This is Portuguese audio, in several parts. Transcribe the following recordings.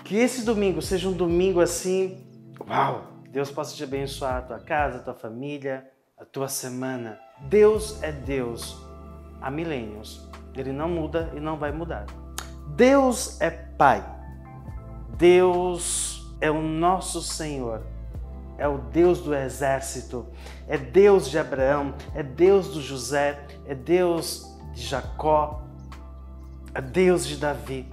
Que esse domingo seja um domingo assim, uau! Deus possa te abençoar a tua casa, a tua família, a tua semana. Deus é Deus há milênios. Ele não muda e não vai mudar. Deus é Pai. Deus é o nosso Senhor. É o Deus do exército. É Deus de Abraão. É Deus do José. É Deus de Jacó. É Deus de Davi.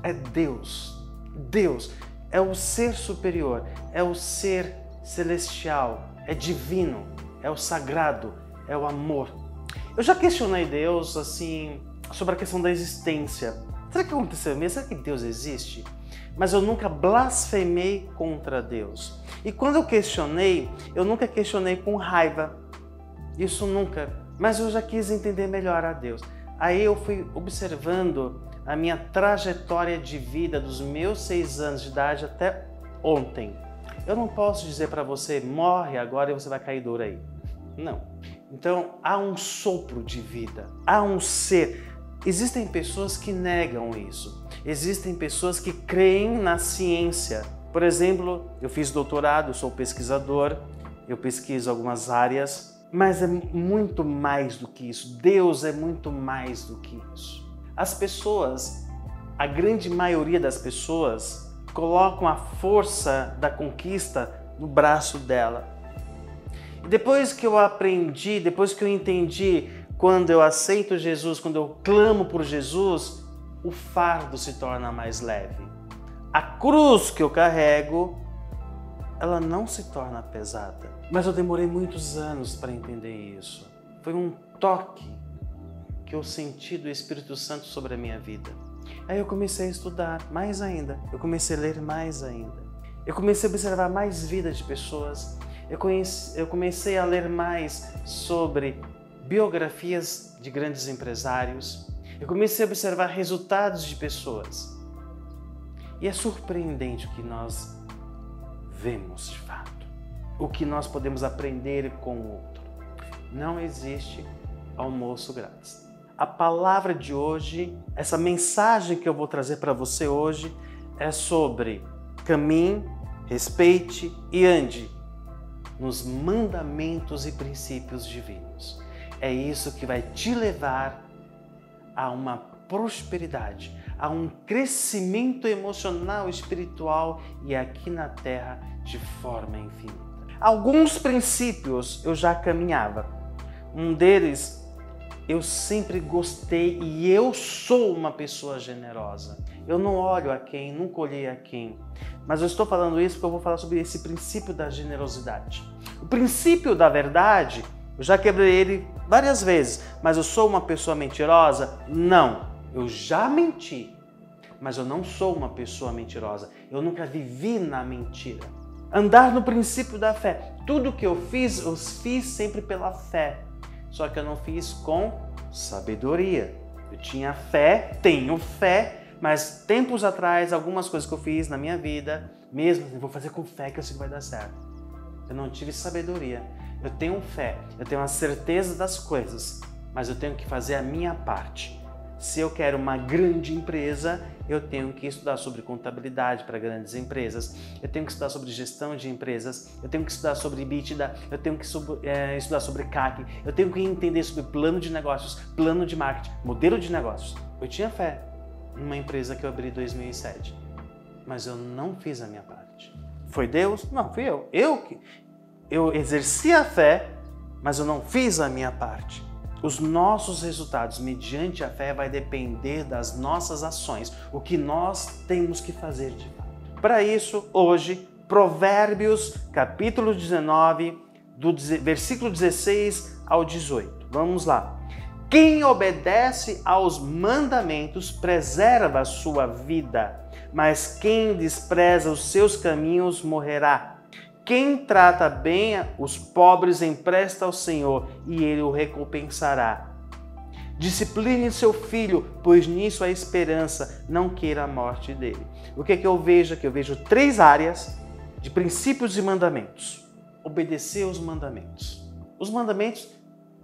É Deus. Deus é o ser superior. É o ser celestial. É divino. É o sagrado. É o amor. Eu já questionei Deus assim sobre a questão da existência. Será que aconteceu mesmo? Será que Deus existe? Mas eu nunca blasfemei contra Deus. E quando eu questionei, eu nunca questionei com raiva. Isso nunca. Mas eu já quis entender melhor a Deus. Aí eu fui observando a minha trajetória de vida dos meus 6 anos de idade até ontem. Eu não posso dizer para você, morre agora e você vai cair duro aí. Não. Então, há um sopro de vida. Há um ser. Existem pessoas que negam isso. Existem pessoas que creem na ciência. Por exemplo, eu fiz doutorado, eu sou pesquisador, eu pesquiso algumas áreas, mas é muito mais do que isso. Deus é muito mais do que isso. As pessoas, a grande maioria das pessoas, colocam a força da conquista no braço dela. E depois que eu aprendi, depois que eu entendi, quando eu aceito Jesus, quando eu clamo por Jesus, o fardo se torna mais leve. A cruz que eu carrego, ela não se torna pesada. Mas eu demorei muitos anos para entender isso. Foi um toque que eu senti do Espírito Santo sobre a minha vida. Aí eu comecei a estudar mais ainda. Eu comecei a ler mais ainda. Eu comecei a observar mais vidas de pessoas. Eu comecei a ler mais sobre biografias de grandes empresários. Eu comecei a observar resultados de pessoas. E é surpreendente o que nós vemos de fato. O que nós podemos aprender com o outro. Não existe almoço grátis. A palavra de hoje, essa mensagem que eu vou trazer para você hoje é sobre caminhe, respeite e ande nos mandamentos e princípios divinos. É isso que vai te levar a uma prosperidade, a um crescimento emocional, espiritual e aqui na terra de forma infinita. Alguns princípios eu já caminhava. Um deles, eu sempre gostei e eu sou uma pessoa generosa. Eu não olho a quem, nunca olhei a quem. Mas eu estou falando isso porque eu vou falar sobre esse princípio da generosidade. O princípio da verdade, eu já quebrei ele várias vezes, mas eu sou uma pessoa mentirosa? Não, eu já menti, mas eu não sou uma pessoa mentirosa. Eu nunca vivi na mentira. Andar no princípio da fé. Tudo que eu fiz sempre pela fé. Só que eu não fiz com sabedoria. Eu tinha fé, tenho fé, mas tempos atrás, algumas coisas que eu fiz na minha vida, mesmo assim, vou fazer com fé que eu sei que vai dar certo. Eu não tive sabedoria. Eu tenho fé, eu tenho a certeza das coisas, mas eu tenho que fazer a minha parte. Se eu quero uma grande empresa, eu tenho que estudar sobre contabilidade para grandes empresas, eu tenho que estudar sobre gestão de empresas, eu tenho que estudar sobre EBITDA, eu tenho que estudar sobre CAC, eu tenho que entender sobre plano de negócios, plano de marketing, modelo de negócios. Eu tinha fé numa empresa que eu abri em 2007, mas eu não fiz a minha parte. Foi Deus? Não, fui eu. Eu exerci a fé, mas eu não fiz a minha parte. Os nossos resultados mediante a fé vai depender das nossas ações, o que nós temos que fazer de fato. Para isso, hoje, Provérbios, capítulo 19, do versículo 16 ao 18. Vamos lá. Quem obedece aos mandamentos preserva a sua vida, mas quem despreza os seus caminhos morrerá. Quem trata bem os pobres empresta ao Senhor e Ele o recompensará. Discipline seu filho, pois nisso há esperança, não queira a morte dele. O que é que eu vejo aqui? Eu vejo 3 áreas de princípios e mandamentos. Obedecer aos mandamentos. Os mandamentos,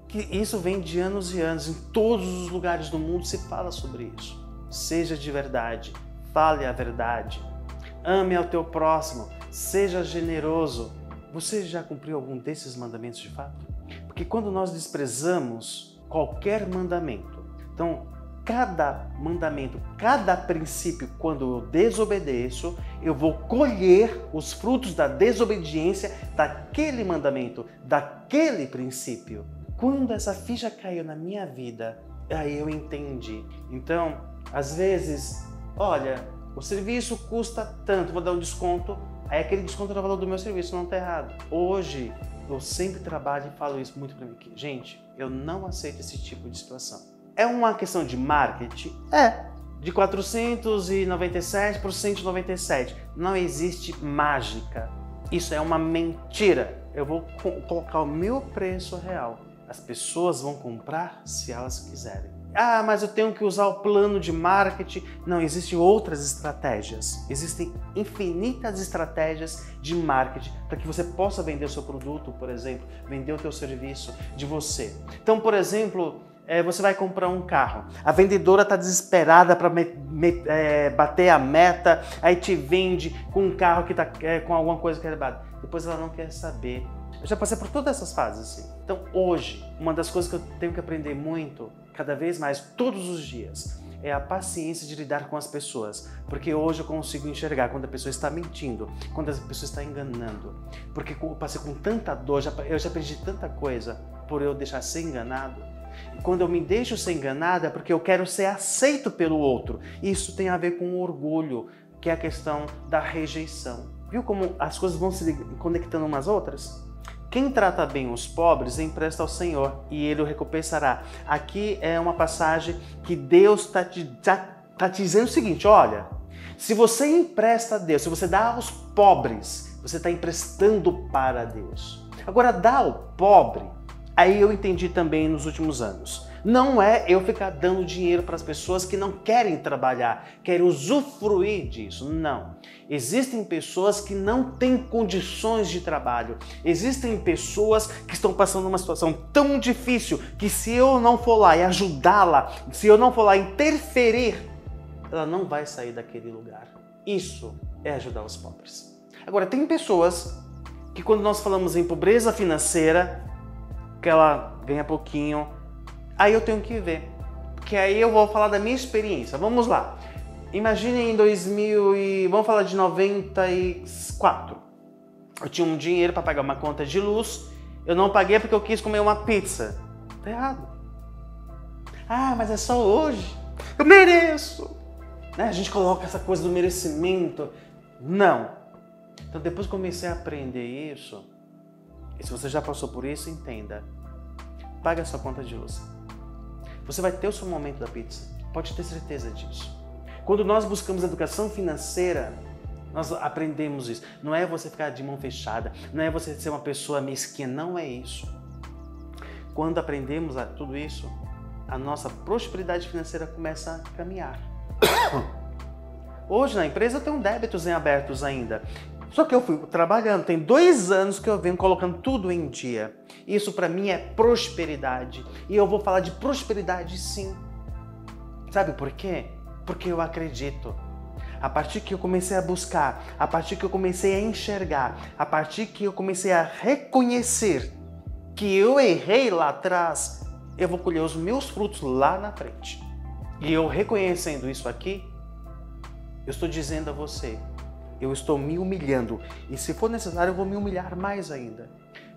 que isso vem de anos e anos, em todos os lugares do mundo se fala sobre isso. Seja de verdade, fale a verdade, ame ao teu próximo, seja generoso. Você já cumpriu algum desses mandamentos de fato? Porque quando nós desprezamos qualquer mandamento, então cada mandamento, cada princípio, quando eu desobedeço, eu vou colher os frutos da desobediência daquele mandamento, daquele princípio. Quando essa ficha caiu na minha vida, aí eu entendi. Então, às vezes, olha, o serviço custa tanto, vou dar um desconto, aí aquele desconto é o valor do meu serviço, não está errado. Hoje, eu sempre trabalho e falo isso muito para mim aqui. Gente, eu não aceito esse tipo de situação. É uma questão de marketing? É. De 497 por 197. Não existe mágica. Isso é uma mentira. Eu vou colocar o meu preço real. As pessoas vão comprar se elas quiserem. Ah, mas eu tenho que usar o plano de marketing. Não, existem outras estratégias. Existem infinitas estratégias de marketing para que você possa vender o seu produto, por exemplo, vender o teu serviço de você. Então, por exemplo, você vai comprar um carro. A vendedora está desesperada para bater a meta, aí te vende com um carro que está com alguma coisa que é errada. Depois ela não quer saber. Eu já passei por todas essas fases assim. Então hoje, uma das coisas que eu tenho que aprender muito, cada vez mais, todos os dias, é a paciência de lidar com as pessoas. Porque hoje eu consigo enxergar quando a pessoa está mentindo, quando a pessoa está enganando. Porque eu passei com tanta dor, eu já aprendi tanta coisa por eu deixar ser enganado. E quando eu me deixo ser enganado é porque eu quero ser aceito pelo outro. Isso tem a ver com o orgulho, que é a questão da rejeição. Viu como as coisas vão se conectando umas outras? Quem trata bem os pobres empresta ao Senhor e Ele o recompensará. Aqui é uma passagem que Deus está te dizendo o seguinte, olha, se você empresta a Deus, se você dá aos pobres, você está emprestando para Deus. Agora, dar ao pobre, aí eu entendi também nos últimos anos. Não é eu ficar dando dinheiro para as pessoas que não querem trabalhar, querem usufruir disso. Não. Existem pessoas que não têm condições de trabalho. Existem pessoas que estão passando uma situação tão difícil que se eu não for lá e ajudá-la, se eu não for lá interferir, ela não vai sair daquele lugar. Isso é ajudar os pobres. Agora, tem pessoas que quando nós falamos em pobreza financeira, que ela ganha pouquinho, aí eu tenho que ver, porque aí eu vou falar da minha experiência. Vamos lá. Imagine em vamos falar de 94. Eu tinha um dinheiro para pagar uma conta de luz, eu não paguei porque eu quis comer uma pizza. Tá errado. Ah, mas é só hoje. Eu mereço. Né? A gente coloca essa coisa do merecimento. Não. Então depois que comecei a aprender isso, e se você já passou por isso, entenda. Pague a sua conta de luz. Você vai ter o seu momento da pizza. Pode ter certeza disso. Quando nós buscamos educação financeira, nós aprendemos isso. Não é você ficar de mão fechada, não é você ser uma pessoa mesquinha, não é isso. Quando aprendemos tudo isso, a nossa prosperidade financeira começa a caminhar. Hoje na empresa eu tenho débitos em abertos ainda. Só que eu fui trabalhando, tem 2 anos que eu venho colocando tudo em dia. Isso para mim é prosperidade. E eu vou falar de prosperidade sim. Sabe por quê? Porque eu acredito. A partir que eu comecei a buscar, a partir que eu comecei a enxergar, a partir que eu comecei a reconhecer que eu errei lá atrás, eu vou colher os meus frutos lá na frente. E eu reconhecendo isso aqui, eu estou dizendo a você, eu estou me humilhando. E se for necessário, eu vou me humilhar mais ainda.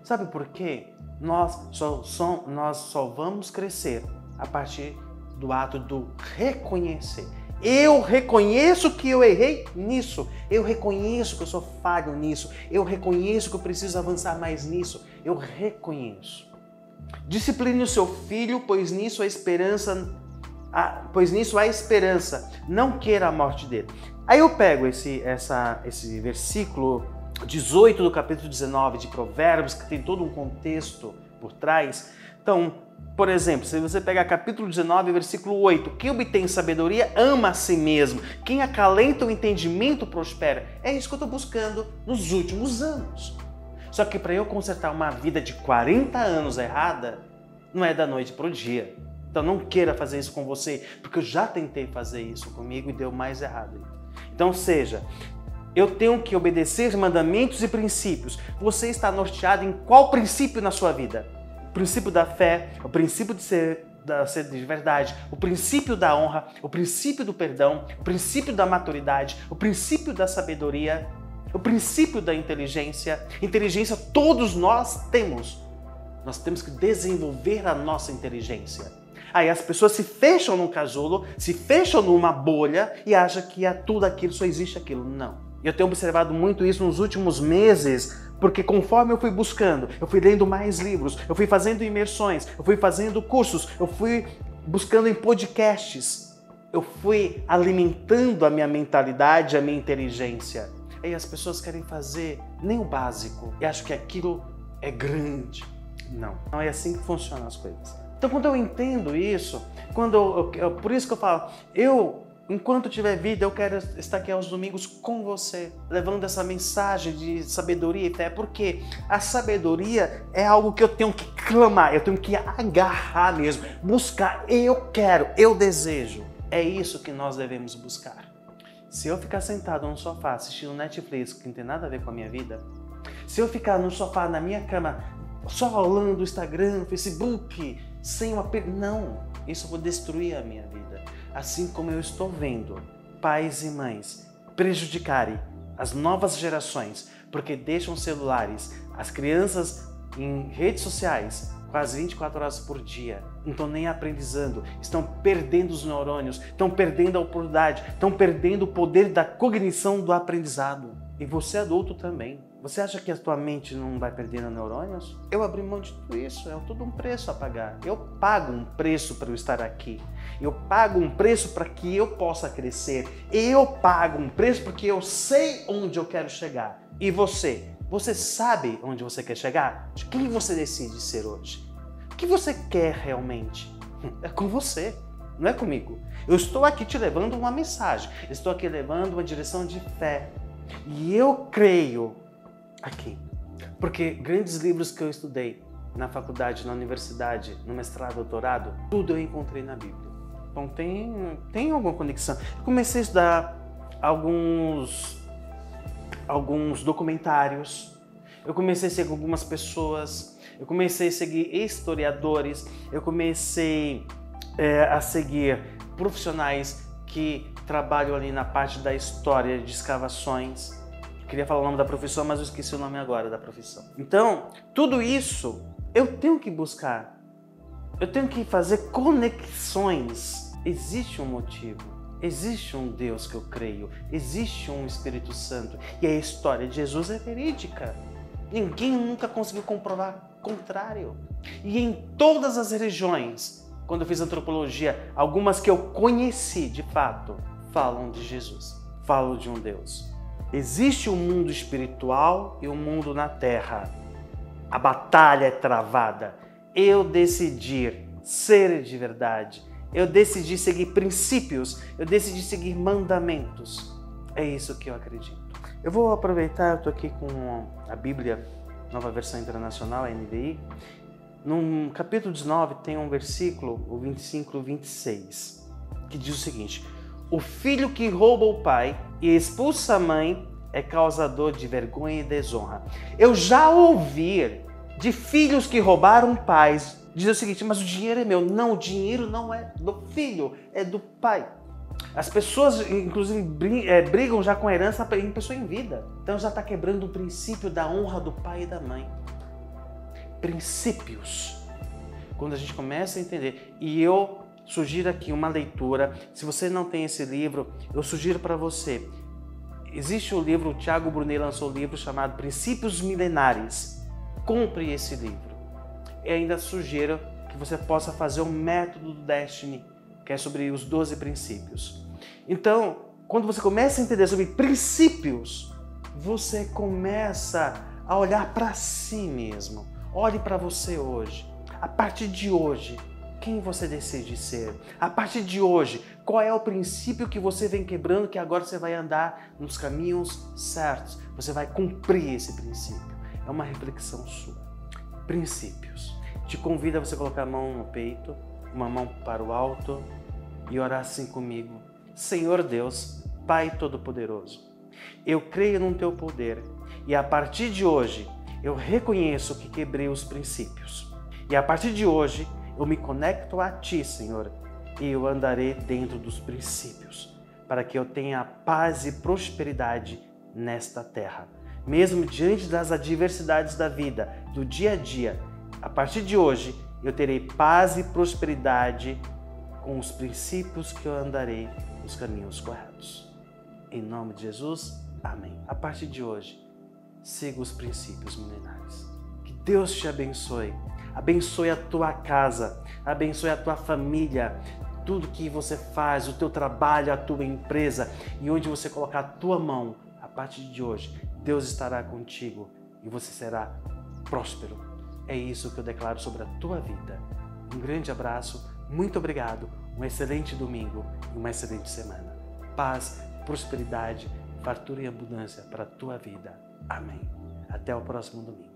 Sabe por quê? Nós só vamos crescer a partir do ato do reconhecer. Eu reconheço que eu errei nisso. Eu reconheço que eu sou falho nisso. Eu reconheço que eu preciso avançar mais nisso. Eu reconheço. Discipline o seu filho, pois nisso há esperança. Não queira a morte dele. Aí eu pego esse versículo 18 do capítulo 19 de Provérbios, que tem todo um contexto por trás. Então, por exemplo, se você pegar capítulo 19, versículo 8, quem obtém sabedoria ama a si mesmo, quem acalenta o entendimento prospera. É isso que eu estou buscando nos últimos anos. Só que para eu consertar uma vida de 40 anos errada, não é da noite para o dia. Então não queira fazer isso com você, porque eu já tentei fazer isso comigo e deu mais errado. Então, seja, eu tenho que obedecer mandamentos e princípios. Você está norteado em qual princípio na sua vida? O princípio da fé, o princípio de ser de verdade, o princípio da honra, o princípio do perdão, o princípio da maturidade, o princípio da sabedoria, o princípio da inteligência. Inteligência todos nós temos. Nós temos que desenvolver a nossa inteligência. Aí as pessoas se fecham num casulo, se fecham numa bolha e acham que é tudo aquilo, só existe aquilo. Não. Eu tenho observado muito isso nos últimos meses, porque conforme eu fui buscando, eu fui lendo mais livros, eu fui fazendo imersões, eu fui fazendo cursos, eu fui buscando em podcasts, eu fui alimentando a minha mentalidade, a minha inteligência. Aí as pessoas querem fazer nem o básico e acham que aquilo é grande. Não, não é assim que funcionam as coisas. Então quando eu entendo isso, por isso que eu falo, enquanto tiver vida, eu quero estar aqui aos domingos com você, levando essa mensagem de sabedoria e fé, porque a sabedoria é algo que eu tenho que clamar, eu tenho que agarrar mesmo, buscar, eu quero, eu desejo. É isso que nós devemos buscar. Se eu ficar sentado no sofá assistindo Netflix, que não tem nada a ver com a minha vida, se eu ficar no sofá, na minha cama, só rolando o Instagram, o Facebook, sem uma... Não, isso vai destruir a minha vida. Assim como eu estou vendo pais e mães prejudicarem as novas gerações porque deixam celulares, as crianças em redes sociais quase 24 horas por dia, não estão nem aprendizando, estão perdendo os neurônios, estão perdendo a oportunidade, estão perdendo o poder da cognição do aprendizado. E você adulto também. Você acha que a tua mente não vai perdendo neurônios? Eu abri mão de tudo isso, é tudo um preço a pagar. Eu pago um preço para eu estar aqui. Eu pago um preço para que eu possa crescer. Eu pago um preço porque eu sei onde eu quero chegar. E você? Você sabe onde você quer chegar? De quem você decide ser hoje? O que você quer realmente? É com você, não é comigo. Eu estou aqui te levando uma mensagem. Estou aqui levando uma direção de fé. E eu creio aqui, porque grandes livros que eu estudei na faculdade, na universidade, no mestrado, doutorado, tudo eu encontrei na Bíblia. Então tem alguma conexão. Eu comecei a estudar alguns documentários, eu comecei a seguir algumas pessoas, eu comecei a seguir historiadores, eu comecei a seguir profissionais que trabalham ali na parte da história de escavações. Eu queria falar o nome da profissão, mas eu esqueci o nome agora da profissão. Então, tudo isso eu tenho que buscar. Eu tenho que fazer conexões. Existe um motivo. Existe um Deus que eu creio. Existe um Espírito Santo. E a história de Jesus é verídica. Ninguém nunca conseguiu comprovar o contrário. E em todas as religiões, quando eu fiz antropologia, algumas que eu conheci de fato, falam de Jesus, falam de um Deus. Existe um mundo espiritual e um mundo na terra. A batalha é travada. Eu decidi ser de verdade. Eu decidi seguir princípios. Eu decidi seguir mandamentos. É isso que eu acredito. Eu vou aproveitar, eu estou aqui com a Bíblia, Nova Versão Internacional, a NVI. No capítulo 19 tem um versículo, o 25 e o 26, que diz o seguinte: o filho que rouba o pai e expulsa a mãe é causador de vergonha e desonra. Eu já ouvi de filhos que roubaram pais dizer o seguinte: mas o dinheiro é meu. Não, o dinheiro não é do filho, é do pai. As pessoas, inclusive, brigam já com a herança em pessoa em vida. Então já está quebrando o princípio da honra do pai e da mãe. Princípios. Quando a gente começa a entender, e eu sugiro aqui uma leitura, se você não tem esse livro, eu sugiro para você. Existe um livro, o Thiago Brunet lançou um livro chamado Princípios Milenares. Compre esse livro. E ainda sugiro que você possa fazer o método do Destiny, que é sobre os 12 princípios. Então, quando você começa a entender sobre princípios, você começa a olhar para si mesmo. Olhe para você hoje. A partir de hoje, quem você decide ser? A partir de hoje, qual é o princípio que você vem quebrando que agora você vai andar nos caminhos certos? Você vai cumprir esse princípio. É uma reflexão sua. Princípios. Te convido a você colocar a mão no peito, uma mão para o alto e orar assim comigo. Senhor Deus, Pai Todo-Poderoso, eu creio no Teu poder e a partir de hoje eu reconheço que quebrei os princípios. E a partir de hoje eu me conecto a Ti, Senhor, e eu andarei dentro dos princípios, para que eu tenha paz e prosperidade nesta terra. Mesmo diante das adversidades da vida, do dia a dia, a partir de hoje eu terei paz e prosperidade com os princípios que eu andarei nos caminhos corretos. Em nome de Jesus, amém. A partir de hoje, siga os princípios milenares. Que Deus te abençoe. Abençoe a tua casa, abençoe a tua família, tudo que você faz, o teu trabalho, a tua empresa e onde você colocar a tua mão. A partir de hoje, Deus estará contigo e você será próspero. É isso que eu declaro sobre a tua vida. Um grande abraço, muito obrigado, um excelente domingo e uma excelente semana. Paz, prosperidade, fartura e abundância para a tua vida. Amém. Até o próximo domingo.